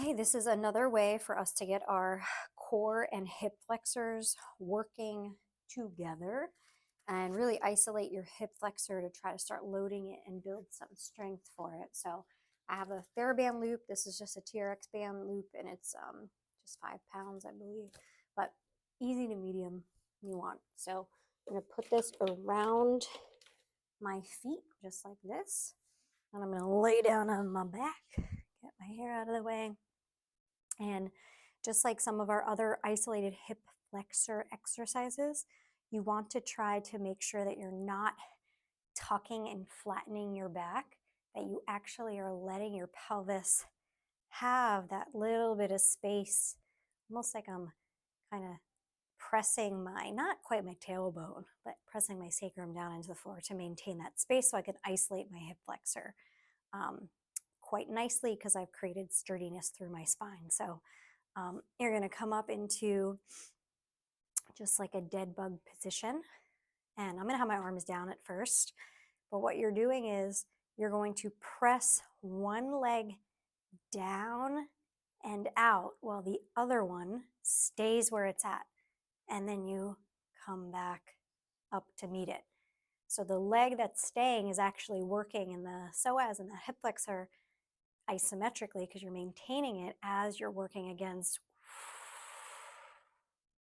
Okay, this is another way for us to get our core and hip flexors working together and really isolate your hip flexor to try to start loading it and build some strength for it. So I have a TheraBand loop. This is just a TRX band loop and it's just 5 pounds, I believe, but easy to medium you want. So I'm gonna put this around my feet just like this. And I'm gonna lay down on my back, get my hair out of the way. And just like some of our other isolated hip flexor exercises, you want to try to make sure that you're not tucking and flattening your back, that you actually are letting your pelvis have that little bit of space, almost like I'm kind of pressing my, not quite my tailbone, but pressing my sacrum down into the floor to maintain that space so I can isolate my hip flexor quite nicely because I've created sturdiness through my spine. So you're going to come up into just like a dead bug position. And I'm going to have my arms down at first. But what you're doing is you're going to press one leg down and out while the other one stays where it's at. And then you come back up to meet it. So the leg that's staying is actually working in the psoas and the hip flexor isometrically because you're maintaining it as you're working against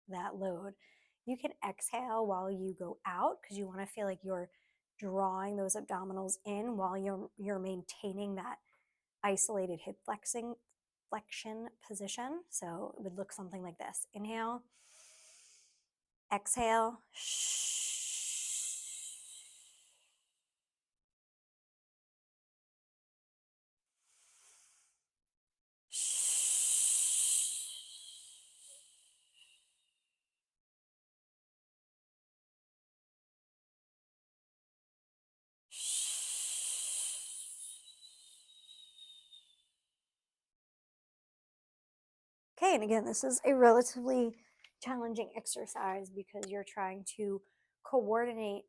that load. You can exhale while you go out because you want to feel like you're drawing those abdominals in while you're maintaining that isolated hip flexion position. So it would look something like this. Inhale, exhale, okay, and again, this is a relatively challenging exercise because you're trying to coordinate,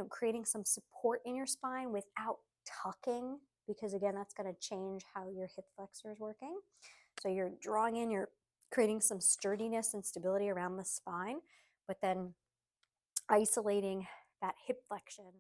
creating some support in your spine without tucking, because again, that's going to change how your hip flexor is working. So you're drawing in, you're creating some sturdiness and stability around the spine, but then isolating that hip flexion